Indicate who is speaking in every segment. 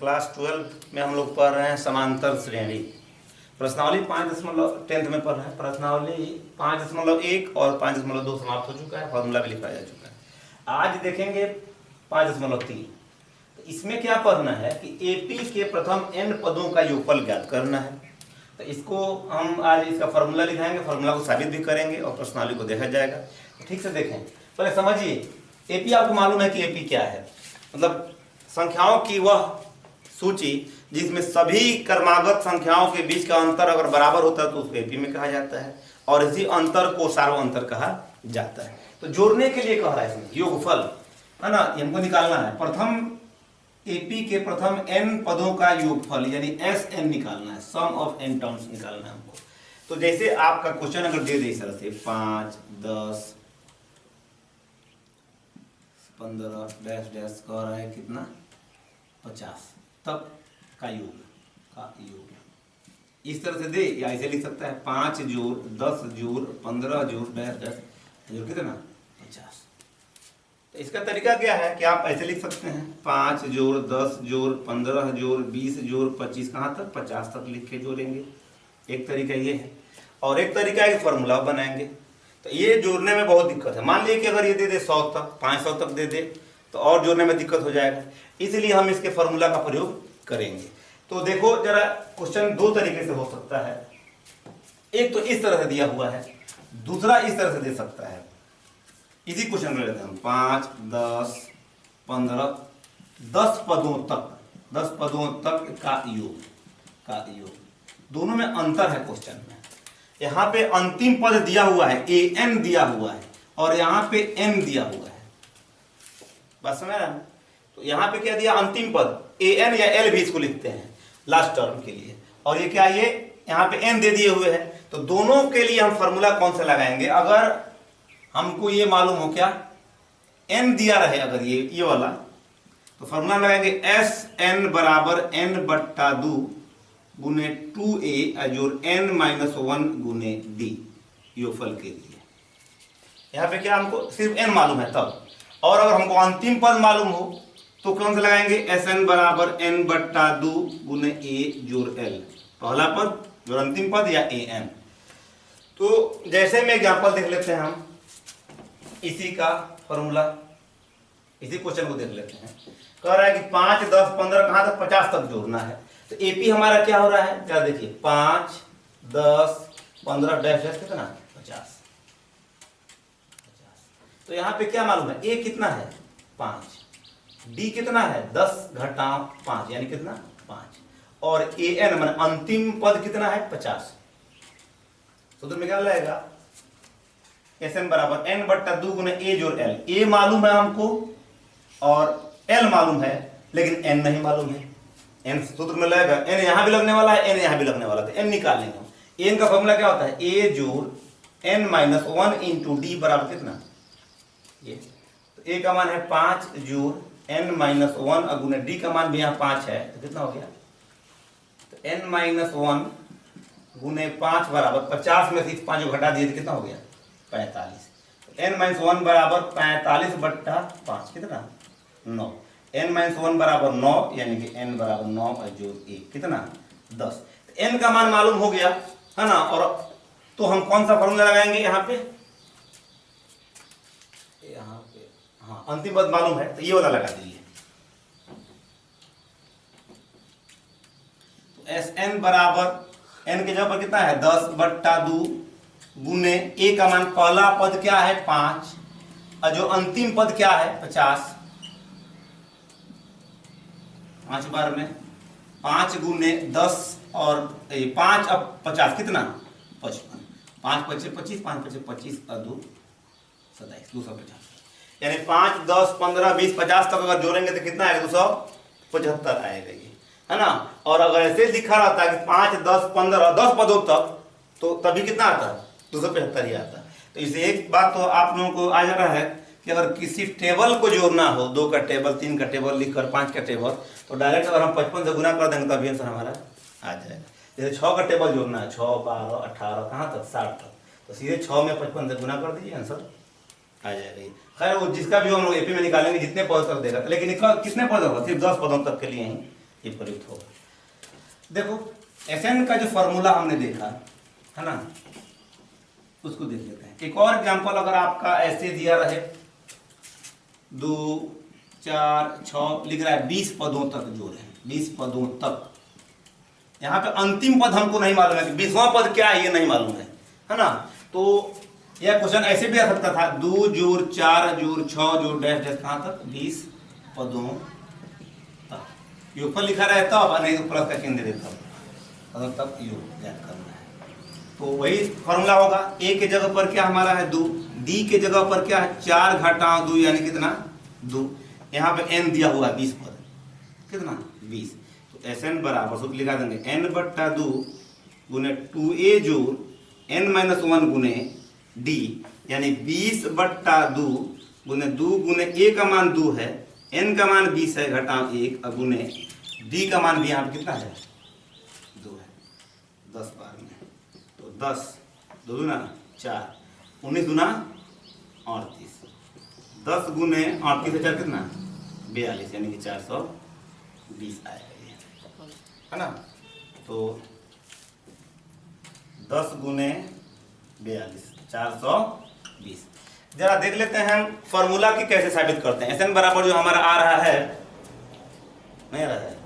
Speaker 1: Class 12 में हम लोग पढ़ रहे हैं समांतर श्रेणी। प्रश्नावली 5.10 में पढ़ रहे हैं। प्रश्नावली 5.1 और 5.2 समाप्त हो चुका है, फॉर्मूला भी लिखा जा चुका है। आज देखेंगे 5.3। तो इसमें क्या पढ़ना है कि एपी के प्रथम n पदों का योगफल ज्ञात करना है। तो इसको हम आज इसका फॉर्मूला लिखाएंगे, फॉर्मूला को साबित भी करेंगे और प्रश्नावली को देखा जाएगा। तो ठीक से देखें, पहले समझिए एपी। आपको मालूम है कि एपी क्या है, मतलब संख्याओं की वह सूची जिसमें सभी क्रमागत संख्याओं के बीच का अंतर अगर बराबर होता है तो उसको एपी में कहा जाता है, और इसी अंतर को सार्व अंतर कहा जाता है। तो जोड़ने के लिए कह रहा है इसमें योगफल, है ना, हमको निकालना है। प्रथम एपी के प्रथम n पदों का योगफल यानी Sn निकालना है, सम ऑफ n टर्म्स निकालना है हमको। तो जैसे आपका क्वेश्चन अगर दे दे इस तरह से 5, 10, 15 डैश डैश कह रहा है कितना 50 तक का योग इस तरह से दे, या ऐसे लिख सकता है 5 जोड़ 10 जोड़ 15 जोड़ डैश डैश जोड़ कितना 50। तो इसका तरीका क्या है कि आप ऐसे लिख सकते हैं 5 जोड़ 10 जोड़ 15 जोड़ 20 जोड़ 25, कहाँ तक 50 तक लिख के जोड़ेंगे। एक तरीका ये है, और एक तरीका है फॉर्मूला बनाएंगे। तो ये जोड़ने में बहुत दिक्कत है। मान लीजिए कि अगर ये दे दे 100 तक 500 तक दे दे तो और जोड़ने में दिक्कत हो जाएगा, इसलिए हम इसके फॉर्मूला का प्रयोग करेंगे। तो देखो जरा, क्वेश्चन दो तरीके से हो सकता है। एक तो इस तरह से दिया हुआ है, दूसरा इस तरह से दे सकता है। इसी क्वेश्चन में लेते हैं हम 5, 10, 15, 10 पदों तक का योग। दोनों में अंतर है क्वेश्चन में। यहाँ पे अंतिम पद दिया हुआ है an दिया हुआ है, और यहाँ पे n दिया हुआ है। बात समझ रहे हैं? तो यहाँ पे क्या दिया, अंतिम पद an या l भी इसको लिखते हैं लास्ट टर्म के लिए, और ये क्या, ये यहाँ पे n दे दिए हुए हैं। तो दोनों के लिए हम फॉर्मूला कौन सा लगाएंगे? अगर हमको ये मालूम हो क्या n दिया रहे, अगर ये वाला, तो फॉर्मूला लगाएंगे Sn बराबर n/2 गुने 2a जोड़ n-1 गुने d योगफल के लिए। यहाँ पे क्या हमको सिर्फ n मालूम है तब, और अगर हमको अंतिम पद मालूम हो तो कौन सा लगाएंगे Sn बराबर n/2 गुने a जोड़ l, पहला पद जो अंतिम पद या an। तो जैसे में एग्जाम्पल देख लेते हैं हम इसी का फॉर्मूला, इसी क्वेश्चन को देख लेते हैं। कह रहा है कि 5, 10, 15 कहाँ तक 50 तक जोड़ना है। तो एपी हमारा क्या हो रहा है, क्या देखिए 5, 10, 15 डैश डैश कितना 50। तो यहाँ पे क्या मालूम है, ए कितना है 5, डी कितना है 10 घटाव 5 यानी कितना 5, और ए एन मान अंतिम पद कितना है 50। सूत्र में क्या लगेगा Sn बराबर n/2 गुने a जोड़ l। a मालूम है हमको और l मालूम है, लेकिन n नहीं मालूम है। n सूत्र में लगेगा, n यहाँ भी लगने वाला है, n यहाँ भी लगने वाला है, तो n निकाल लेंगे हम। n का फॉर्मूला क्या होता है, a जोड़ n-1 इंटू डी बराबर कितना ये। तो a का मान है 5 जोड़ n-1 गुने d का मान भी यहाँ 5 है, तो कितना हो गया, तो n-1 गुने 5 बराबर 50 में से 5 घटा दिए तो कितना हो गया 45। तो n-1 बराबर 45/5 कितना 9। n-1 बराबर 9 यानी कि n बराबर 9 जोड़ 1 कितना 10। तो n का मान मालूम हो गया है ना, और तो हम कौन सा फॉर्मूला लगाएंगे यहाँ पे हाँ अंतिम पद मालूम है तो ये वाला लगा दीजिए। तो Sn बराबर n के जगह पर कितना है 10/2 गुने a का मान, पहला पद क्या है 5 और जो अंतिम पद क्या है 50। 5 बार में 5 गुने 10 और 5 अब 50 कितना 55, 5 पचे 25, 5 पचे 25 और 2 27 250, यानी 5, 10, 15, 20, 50 तक अगर जोड़ेंगे तो कितना आएगा 275 आएगा ये, है ना। और अगर ऐसे लिखा रहता है कि 5, 10, 15 10 पदों तक, तो तभी कितना आता है 275 ही आता है। तो इसे एक बात तो आप लोगों को आ जा रहा है कि अगर किसी टेबल को जोड़ना हो, 2 का टेबल 3 का टेबल लिखकर 5 का टेबल, तो डायरेक्ट अगर हम 55 से गुना कर देंगे तभी आंसर हमारा आ जाएगा। जैसे 6 का टेबल जोड़ना है 6, 12, 18 कहाँ तक 60 तक, तो सीधे 6 में 55 से गुना कर दीजिए आंसर आ जाएगा। खैर वो जिसका भी हम लोग एपी में निकालेंगे जितने पद तक देगा, लेकिन कितने पद होगा सिर्फ 10 पदों तक के लिए ही ये प्रयुक्त होगा। देखो Sn का जो फॉर्मूला हमने देखा है ना, उसको देख लेते हैं। एक और एग्जांपल अगर आपका ऐसे दिया रहे 2 4 6 लिख रहा है 20 पदों तक जोड़ है, 20 पदों तक। यहाँ पे अंतिम पद हमको नहीं मालूम है कि 20वां पद क्या है, ये नहीं मालूम है ना। तो यह क्वेश्चन ऐसे भी आ सकता था 2 जोड़ 4 जोड़ 6 जोड़ डैश डैश कहाँ तक 20 पदों तक। योगफल लिखा रहे तब, नहीं तो प्लस का चिन्ह दे तब तक योग ज्ञात करना है। तो वही फॉर्मूला होगा। ए के जगह पर क्या हमारा है 2, डी के जगह पर क्या है 4 घटाओ 2 यानी कितना 2। यहाँ पे n दिया हुआ है 20 पद, कितना 20। तो Sn बराबर सूत्र लिखा देंगे n/2 गुने 2a जोड़ n-1 गुने d, यानी 20/2 गुने 2 गुने a का मान 2 है, n का मान 20 है घटाओ 1 गुने d का मान भी यहाँ पे कितना है 2 है। 10 बार में तो 10 2 दूना 4, 19 दूना 38, 10 गुने 38 हजार कितना 42, यानी कि 420 आएगा ये, है ना। तो 10 गुने 42 420। जरा देख लेते हैं हम फॉर्मूला की कैसे साबित करते हैं। Sn बराबर जो हमारा आ रहा है, नहीं आ रहा है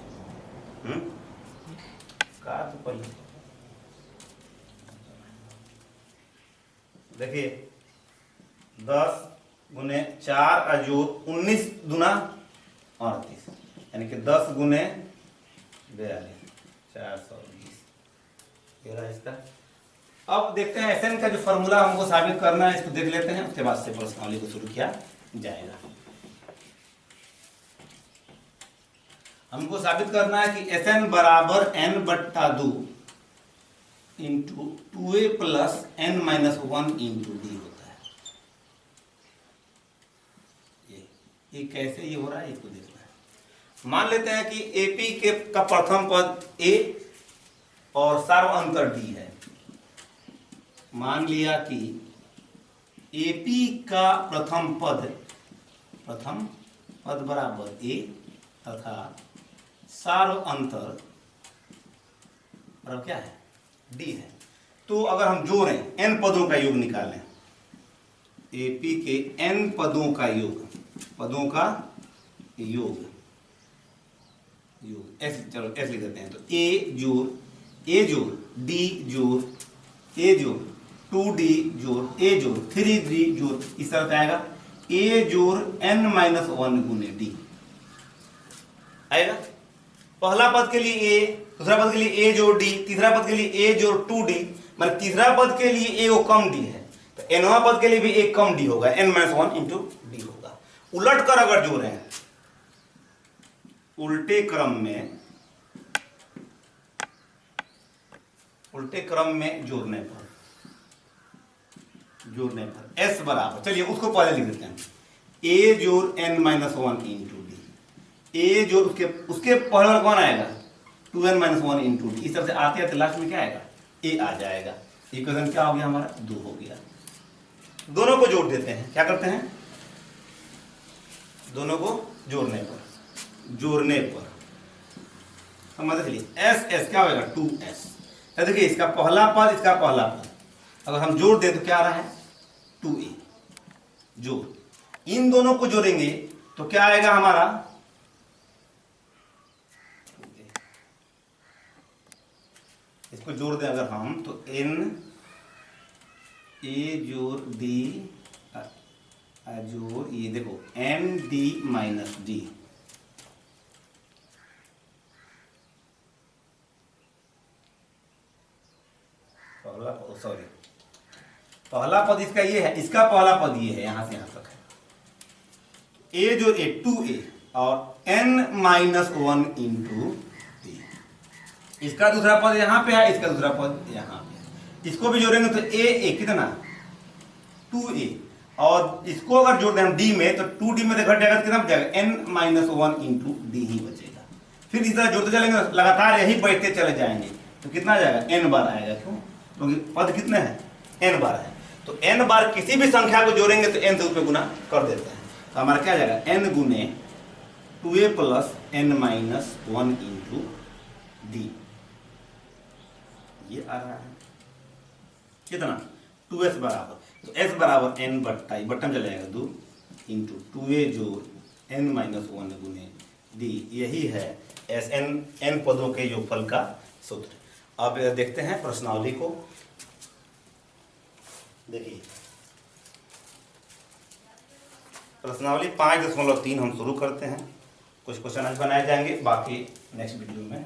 Speaker 1: का तो पहले देखिए 10 गुने 4 अजूर 19 दूना 38, यानी कि 10 गुने 42 420 ये रहा इसका। अब देखते हैं Sn का जो फॉर्मूला हमको साबित करना है, इसको देख लेते हैं, उसके बाद से प्रश्नावली को शुरू किया जाएगा। हमको साबित करना है कि Sn बराबर n/2 into 2a plus n-1 into D होता है। ये कैसे ये हो रहा है इसको देखना है। मान लेते हैं कि AP के का प्रथम पद a और सार्वअंतर d है। मान लिया कि AP का प्रथम पद बराबर a तथा सार्वअंतर बराबर क्या है d है। तो अगर हम जोड़ें n पदों का योग निकालें, AP के n पदों का योग ऐसे, चलो ऐसे लिख देते हैं। तो a जोड़ d जोड़ a जोड़ 2d जोड़ a जोड़ 3d जोड़, इस तरह से आएगा a जोड़ n-1 गुने d आएगा। पहला पद के लिए a, दूसरा पद के लिए a जोड़ d, तीसरा पद के लिए a जोड़ 2d, मतलब तीसरा पद के लिए a को कम d है, तो nवां पद के लिए भी a कम d होगा, n-1 इंटू d होगा। उलट कर अगर जोड़ रहे हैं उल्टे क्रम में जोड़ने पर s बराबर, चलिए उसको पहले लिख देते हैं a जोड़ n-1 इंटू डी। a जोड़ उसके पहले वाला कौन आएगा 2n-1 इंटू डी। इस तरह से आते आते लास्ट में क्या आएगा a आ जाएगा। इक्वेशन क्या हो गया हमारा 2 हो गया। दोनों को जोड़ देते हैं, क्या करते हैं दोनों को जोड़ने पर समझ चलिए s क्या होगा 2s। देखिए इसका पहला पद अगर हम जोड़ दें तो क्या आ रहा है 2a। जोड़ इन दोनों को जोड़ेंगे तो क्या आएगा हमारा इसको जोड़ दें अगर हम तो n a जोड़ d जोड़ ये देखो n d माइनस d, पहला पद इसका ये है, इसका पहला पद ये है, यहां से यहां तक है a जो 2a और n-1 इंटू d। इसका दूसरा पद यहां पे है, इसका दूसरा पद यहां पे है। इसको भी जोड़ेंगे तो a कितना 2a, और इसको अगर जोड़ दें हम d में तो 2d में घट जाएगा, कितना बचेगा n-1 इंटू d ही बचेगा। फिर इस तरह जोड़ते चलेंगे लगातार यही बढ़ते चले जाएंगे तो कितना आ जाएगा n बार आएगा। क्यों? क्योंकि पद कितने हैं n बार है, तो n बार किसी भी संख्या को जोड़ेंगे तो n से उसमें गुना कर देते हैं। तो हमारा क्या आ जाएगा n गुने 2a plus n-1 into D, ये आ रहा है कितना 2s बराबर, तो s बराबर n बट्टा, बट्टा में चला जाएगा 2 इंटू 2a जोड़ n-1 गुने डी, यही है n पदों के योगफल का सूत्र। अब देखते हैं प्रश्नावली को। देखिए प्रश्नावली 5.3 हम शुरू करते हैं। कुछ क्वेश्चन आज बनाए जाएंगे, बाकी नेक्स्ट वीडियो में।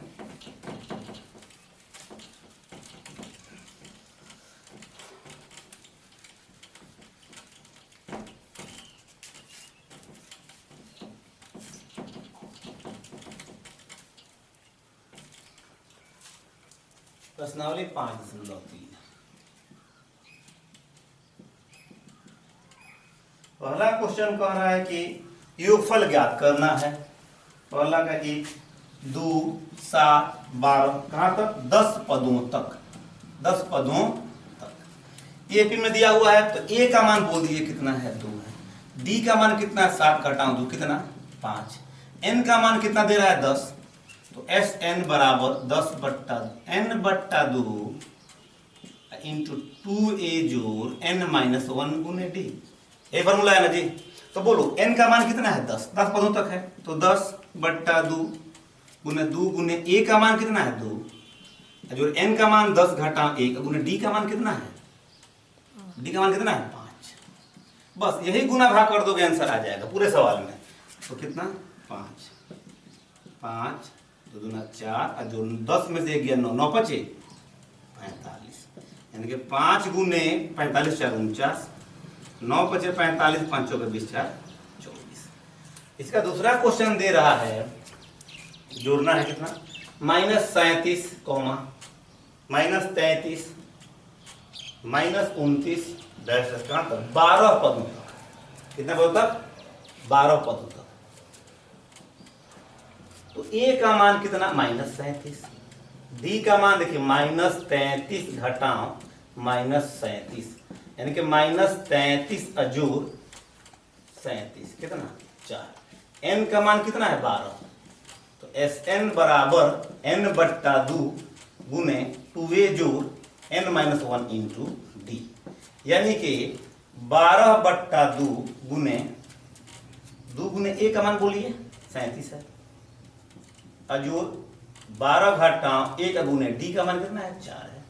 Speaker 1: प्रश्नावली 5.3 पहला क्वेश्चन कह रहा है कि योगफल ज्ञात करना है। पहला का कि 2, 7, 12 कहाँ तक 10 पदों तक, 10 पदों तक एपी में दिया हुआ है। तो ए का मान बोल दीजिए कितना है 2 है, डी का मान कितना है 7 घटाओ 2 कितना 5, एन का मान कितना दे रहा है 10, तो एस एन बराबर 10 बट्टा n बट्टा 2 इंटू 2a जोड़ n-1 गुने डी, ये फॉर्मूला है ना जी। तो बोलो n का मान कितना है 10, 10 पदों तक है, तो 10 बट्टा 2 गुने 2 गुने a का मान कितना है 2, जो n का मान 10 घटा 1 गुने d का मान कितना है, d का मान कितना है 5। बस यही गुना भाग कर दोगे आंसर आ जाएगा पूरे सवाल में। तो कितना 5, 5 2 दूना 4 और जो 10 में से 1 गया 9, 9 5 45, यानी कि 5 गुने 45 4 49, 9 5 45, 5 चौके 20 4 24। इसका दूसरा क्वेश्चन दे रहा है, जोड़ना है कितना -37 कॉमा -33 -29 डैश कहाँ तक 12 पदों तक, कितने पदों तक 12 पदों तक। तो ए का मान कितना -37, डी का मान देखिए -33 घटाओ -37, यानी कि -33 अजूर 37 कितना 4, एन का मान कितना है 12, तो एस एन बराबर n बट्टा 2 गुने 2a जोड़ n-1 इंटू डी, यानी कि 12 बट्टा 2 गुने ए का मान बोलिए 37 है, अजूर 12 घटाओ 1 गुने डी का मान कितना है 4 है,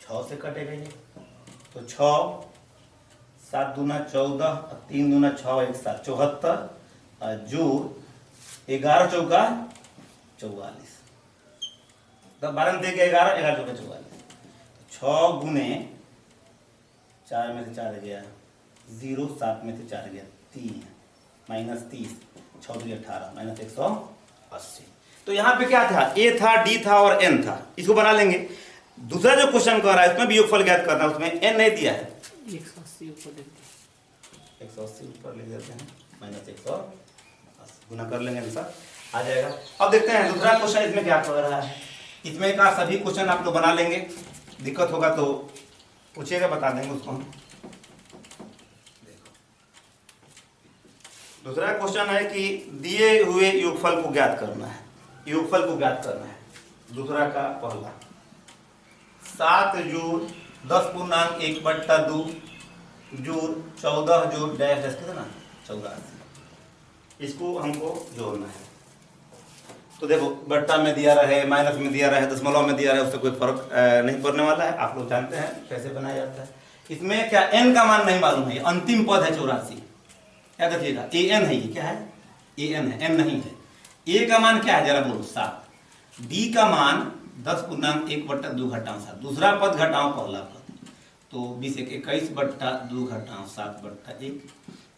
Speaker 1: 6 से कटेगा ये, तो 6 7 दूना 14 3 दूना 6 1 7 74 जोड़ 11 चौका 44, तब 12 में दे गया 11 11 चौका 44, 6 गुने 4 में से 4 गया 0, 7 में से 4 गया 3 -30, 6 2 18 -180। तो यहाँ पे क्या था, ए था, डी था और एन था, इसको बना लेंगे। दूसरा जो क्वेश्चन कर रहा है उसमें भी योगफल ज्ञात करना है, उसमें एन नहीं दिया है, 180 ऊपर लिख देते हैं, 180 ऊपर लिख देते हैं -180 गुना कर लेंगे, आंसर आ जाएगा। अब देखते हैं दूसरा क्वेश्चन इसमें क्या कर रहा है। इसमें का सभी क्वेश्चन आप लोग बना लेंगे, दिक्कत होगा तो पूछिएगा, बता देंगे उसको हम। दूसरा क्वेश्चन है कि दिए हुए योगफल को ज्ञात करना है, योगफल को ज्ञात करना है। दूसरा का पहला 7 जोड़ 10 पूर्णांक 1 बट्टा 2 जोड़ 14 जोड़ डैश डैश कितना 84, इसको हमको जोड़ना है। तो देखो बट्टा में दिया रहे, माइनस में दिया रहे, दशमलव में दिया रहे, उससे कोई फर्क नहीं पड़ने वाला है, आप लोग जानते हैं कैसे बनाया जाता है। इसमें क्या एन का मान नहीं मालूम है, अंतिम पद है 84, क्या देखिएगा ए एन है, ये क्या है ए एन है, एन नहीं है। ए का मान क्या है जरा बोलो 7, डी का मान 10 पूर्णांक 1 बट्टा 2 घटाओ 7, दूसरा पद घटाओ पहला पद, तो 20 21 बट्टा 2 घटाओ 7 बट्टा 1,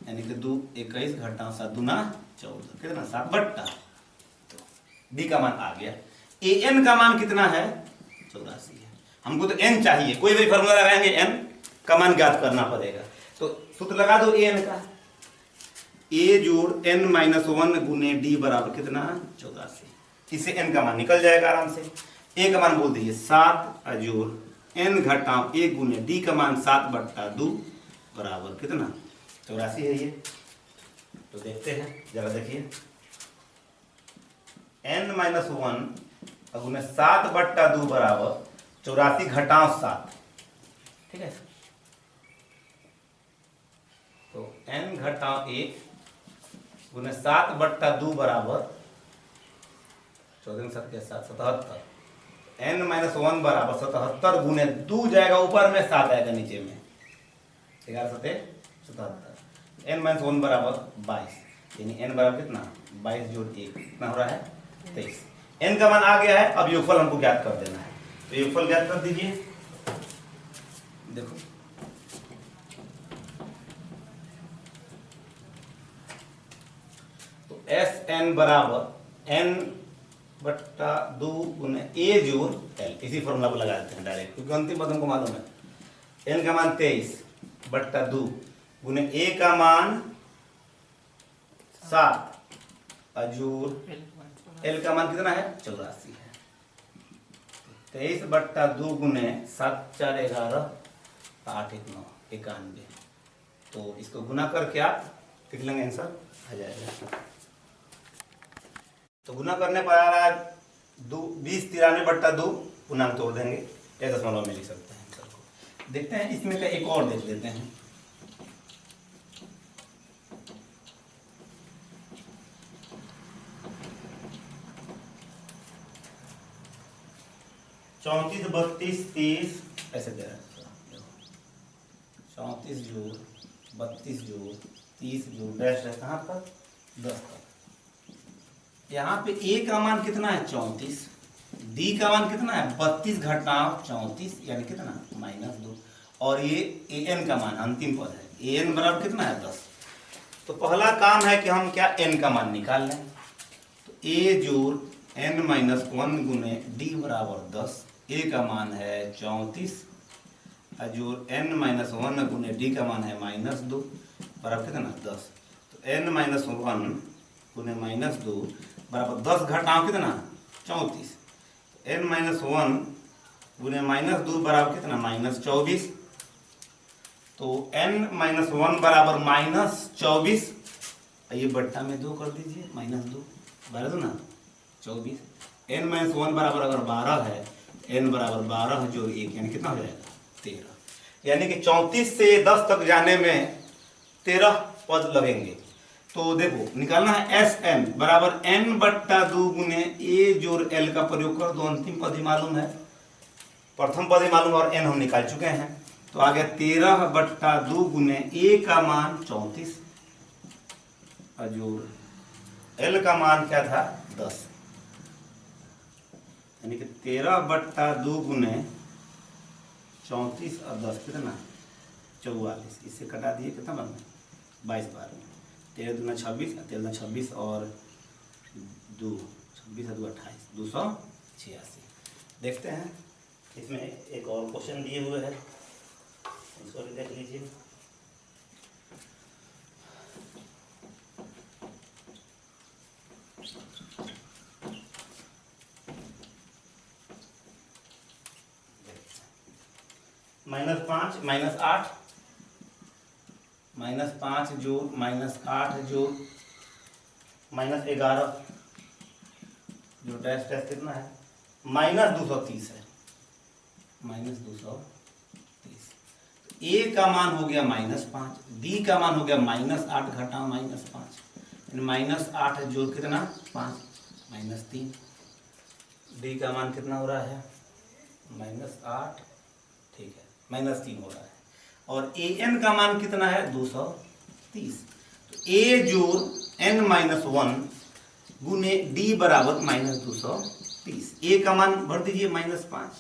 Speaker 1: यानी कि 2 21 घटाओ 7 दूना 14 कितना 7 बट्टा, तो डी का मान आ गया। ए एन का मान कितना है 84 है, हमको तो एन चाहिए, कोई भी फॉर्मूला लगाएंगे एन का मान ज्ञात करना पड़ेगा। तो सूत्र लगा दो ए एन का, ए जोड़ n-1 गुने डी बराबर कितना 84, इससे n का मान निकल जाएगा आराम से। ए का मान बोल दीजिए 7 जोड़ n घटाओ 1 गुने डी का मान 7 बट्टा 2 बराबर कितना 84 है ये। तो देखते हैं जरा देखिए n माइनस 1 गुने 7/2 बराबर 84 घटाव 7। ठीक है, तो n घटाव 1 गुने 7/2 बराबर 14 7 के साथ 77। n माइनस 1 बराबर 77 गुने 2 जाएगा ऊपर में, 7 आएगा नीचे में, 11 7 77। n माइनस 1 बराबर 22, यानी n बराबर कितना 22 जोड़ 1 कितना हो रहा है 23। n का मान आ गया है, अब योगफल हमको ज्ञात कर देना है, तो योगफल ज्ञात कर दीजिए। देखो तो एस एन बराबर n बट्टा 2 गुने a जोड़ l, इसी फॉर्मूला को लगा देते हैं डायरेक्ट, क्योंकि अंतिम पद हमको मालूम है। n का मान 23/2 गुने a का मान 7 अजूर l का मान कितना है 84 है। 23/2 गुने 7 4 11 8 1 9 91, तो इसको गुना करके आप लिख लेंगे, आंसर आ जाएगा। तो गुना करने पर आ रहा है 20 93/2, गुना तोड़ देंगे, या दशमलव में लिख सकते हैं आंसर को। देखते हैं इसमें का एक और देख लेते हैं। चौंतीस 32 30 ऐसे दे रहा है, 34 जोड़ 32 जोड़ 30 जोड़ डैश है कहाँ पर 10 तक। यहाँ पे a का मान कितना है 34, d का मान कितना है 32 घटाव 34 यानी कितना -2, और ये an का मान अंतिम पद है, an बराबर कितना है 10। तो पहला काम है कि हम क्या n का मान निकाल लें, तो a जोड़ n माइनस 1 गुने d बराबर 10, a का मान है 34 जोड़ n माइनस 1 गुने d का मान है -2 बराबर कितना 10। तो n माइनस 1 गुने -2 बराबर 10 घटाव कितना 34, n माइनस 1 गुने -2 बराबर कितना -24, तो n माइनस 1 बराबर -24, ये बट्टा में 2 कर दीजिए, -2 12 ना 24, n माइनस 1 बराबर अगर 12 है, n बराबर 12 जोड़ 1 यानी कितना हो जाएगा 13, यानी कि 34 से 10 तक जाने में 13 पद लगेंगे। तो देखो निकालना है एस एन बराबर n/2 गुने a जोड़ l का प्रयोग कर दो, अंतिम पद ही मालूम है, प्रथम पद ही मालूम और n हम निकाल चुके हैं। तो आ गया 13/2 गुने a का मान 34 जोड़ l का मान क्या था 10, यानी कि 13/2 गुने 34 और 10 कितना 44, इससे कटा दिए कितना बन गया 22 बार में, 13 दूना 26, 13 26 और 2 26 और 2 28 286। देखते हैं इसमें एक और क्वेश्चन दिए हुए हैं, इसको भी देख लीजिए। -5 -8 -5 जोड़ -8 जोड़ -11 जो डैश डैश कितना है -230 है, -230। a का मान हो गया -5, b का मान हो गया -8 घटाव -5, -8 जोड़ कितना 5 -3, d का मान कितना हो रहा है -8, ठीक है -3 हो रहा है, और an का मान कितना है 230। तो a जोड़ n-1 गुने d बराबर -230, a का मान भर दीजिए -5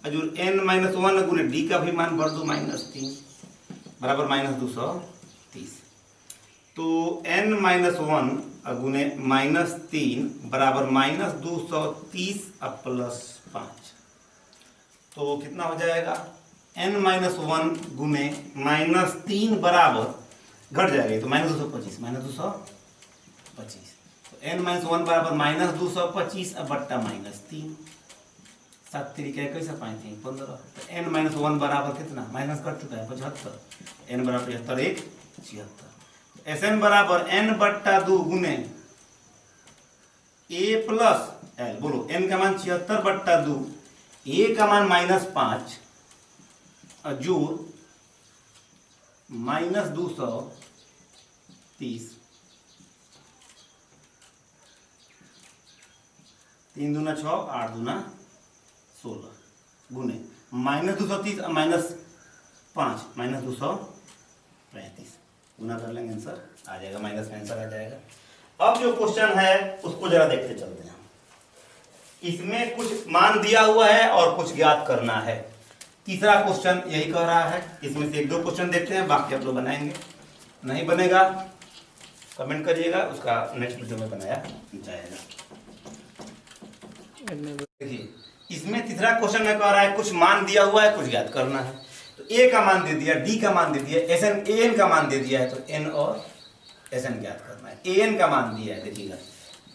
Speaker 1: जोड़ n-1 गुने d का भी मान भर दो -3 बराबर -230। तो n-1 गुने -3 बराबर -230 प्लस 5, तो कितना हो जाएगा n-1 गुने -3 बराबर घट जाएगा तो -225 -225, तो n-1 बराबर -225 बट्टा -3, 7 तरीके कैसे 5 3 15, तो n-1 बराबर कितना माइनस कर चुका है 75, n बराबर 75 1 76, एस एन बराबर n/2 गुने ए प्लस एल, बोलो एन का मान 76/2, ए का मान -5 और जोड़ -230, 3 दूना 6, 8 दूना 16 गुने -230 और -5 -235 गुना कर लेंगे, आंसर आ जाएगा, माइनस का आंसर आ जाएगा। अब जो क्वेश्चन है उसको जरा देखते चलते हैं। इसमें कुछ मान दिया हुआ है और कुछ ज्ञात करना है। तीसरा क्वेश्चन यही कह रहा है। इसमें से 1-2 क्वेश्चन देखते हैं, बाकी आप लोग बनाएंगे। नहीं बनेगा कमेंट करिएगा, उसका नेक्स्ट वीडियो में बनाया जाएगा। देखिए इसमें तीसरा क्वेश्चन में कह रहा है कुछ मान दिया हुआ है, कुछ ज्ञात करना है। तो ए का मान दे दिया, डी का मान दे दिया, एसएन एन का मान दे दिया है, तो एन और एसएन ज्ञात करना है। एन का मान दिया है, देखिएगा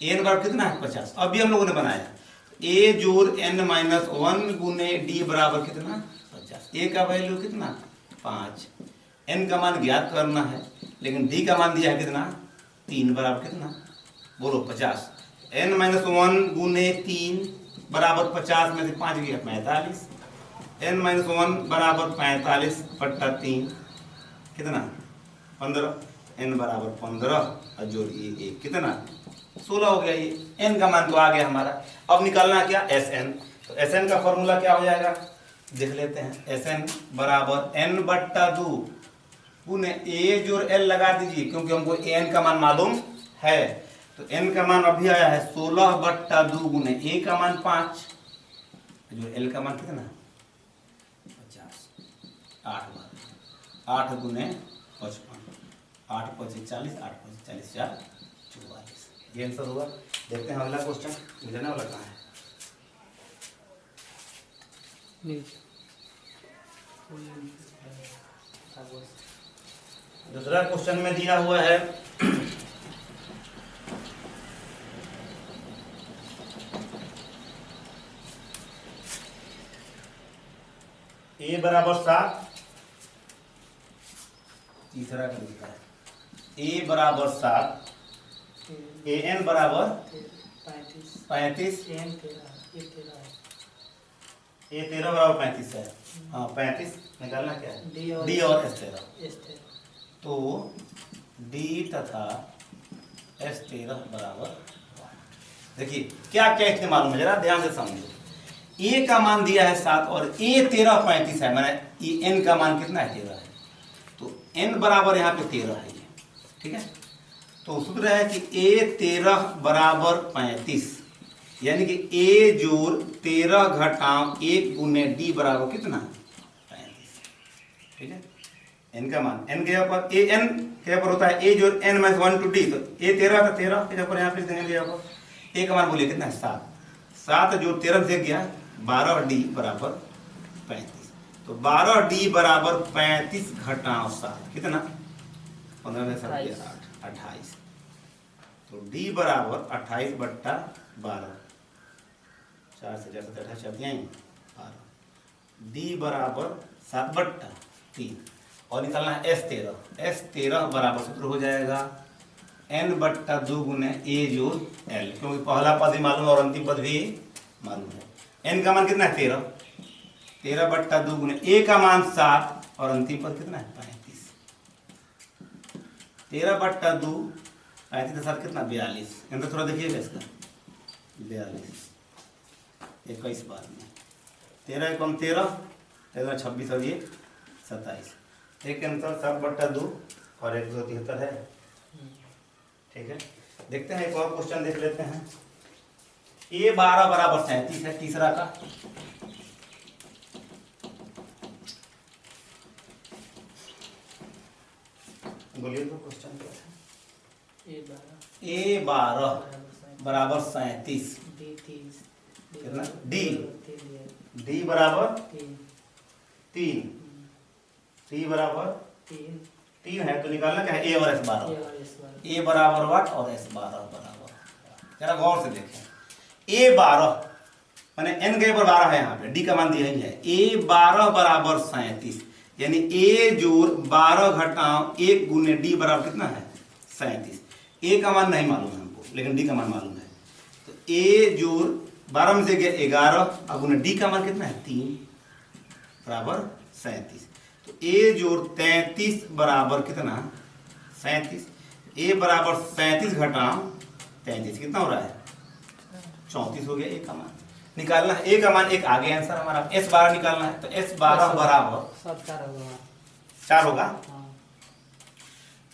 Speaker 1: एन बराबर कितना है 50। अभी हम लोगों ने बनाया ए जोड़ एन -1 गुने डी बराबर कितना 50। ए का वैल्यू कितना 5, एन का मान ज्ञात करना है, लेकिन डी का मान दिया है कितना 3 बराबर कितना, बोलो 50। एन -1 गुने 3 बराबर 50 में से 5 गया 45, n - 1 बराबर 45/3 कितना 15, n बराबर 15 और जोड़िए 1 कितना 16 हो गया। ये n का मान तो आ गया हमारा। अब निकालना क्या Sn, तो Sn का फॉर्मूला क्या हो जाएगा देख लेते हैं। Sn बराबर n/2 गुने a जोड़ l लगा दीजिए, क्योंकि हमको n का मान मालूम है। तो n का मान अभी आया है 16/2 गुने a का मान 5 जो l का मान कितना 8 बार 8 गुने 55, 8 × 5 = 40, 8 × 5 = 40, 4 44। ये आंसर होगा। देखते हैं अगला क्वेश्चन, मिलने वाला कहाँ है। दूसरा क्वेश्चन में दिया हुआ है ए बराबर 7, तीसरा का लिखा है ए बराबर 7, ए एन बराबर 35, ए 13 बराबर 35 है। हाँ 35 निकालना क्या है डी और एस 13। तो डी तथा एस 13 बराबर, देखिए क्या क्या इसमें मालूम है, जरा ध्यान से समझो। ए का मान दिया है 7 और ए 13 35 है, मैंने एन का मान कितना है 13 है, तो एन बराबर यहाँ पे 13 है ये, ठीक है। तो सूत्र है कि ए 13 बराबर 35, यानी कि ए जोड़ 13 घटाव 1 गुने डी बराबर कितना 35, ठीक है। एन का मान एन के ऊपर ए एन के ऊपर होता है ए जोड़ n - 1 to d, तो ए 13 का 13 के ऊपर यहाँ पे देंगे यहाँ पर। ए का मान बोलिए कितना है 7 जोड़ 13 से गया 12d बराबर 35, तो 12d बराबर 35 घटाव 7 कितना 15 में 7 28, तो d बराबर 28/12, 4 से 4 से 28 12, d बराबर 7/3 और निकालना है S 13 बराबर सूत्र हो जाएगा n/2 गुने a जोड़ l, क्योंकि पहला पद ही मालूम है और अंतिम पद भी मालूम है। n का मान कितना है 13, 13/2 गुने a का मान 7 और अंतिम पद कितना है 35, 13/2 35 के साथ कितना 42। अंदर थोड़ा देखिएगा इसका 42 21 बार में 13 कम 13 13 26 और ये 27, एक अंतर 7/2 और 173 है, ठीक है। देखते हैं एक और क्वेश्चन देख लेते हैं। ए 12 बराबर 37 है, तीसरा का। बोलिए तो क्वेश्चन क्या है। ए 12 बराबर 37 कितना डी बराबर 3, सी बराबर 3 है, तो निकालना क्या है ए और एस 12, ए बराबर वाट और एस 12 बराबर। जरा गौर से देखें, ए 12 माने एन के ऊपर 12 है, यहाँ पे डी का मान दिया ही है। ए 12 बराबर 37, यानी ए जोड़ 12 घटाव 1 गुने डी बराबर कितना है 37। ए का मान नहीं मालूम है हमको, लेकिन डी का मान मालूम है। ए जोड़ 12 में से गया 11, अब गुना डी का मान कितना है 3 बराबर 37। तो ए जोड़ 33 बराबर कितना 37। ए बराबर 37 घटाओ 33 कितना हो रहा है 34 हो गया ए का मान। निकालना है ए का मान, एक आगे आंसर हमारा S12 निकालना है। तो S12 बराबर 4 होगा।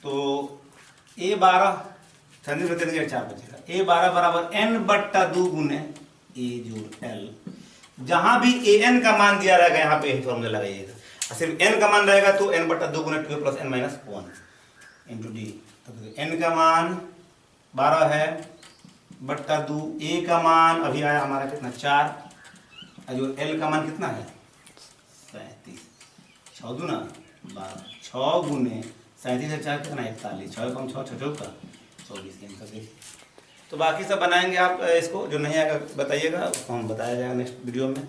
Speaker 1: तो A12 36 में 4 बचेगा। A12 बराबर n/2 गुने ए जोड़ l। जहां भी an का मान दिया रहेगा यहाँ पे यही फॉर्मूला लगाइएगा। सिर्फ n का मान रहेगा तो n/2 गुने 2 + n - 1 इंटू डी। तो n का मान 12 है बट्टा 2, ए का मान अभी आया हमारा कितना 4, जो एल का मान कितना है 37। 6 दूना 12, 6 गुने 37 से 4 कितना 41, 6 कम 6 6 का 24 के आंसर। तो बाकी सब बनाएंगे आप इसको, जो नहीं आएगा बताइएगा, उसको हम बताया जाएगा नेक्स्ट वीडियो में।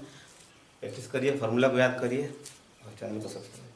Speaker 1: प्रैक्टिस करिए, फार्मूला को याद करिए और चैनल को सब्सक्राइब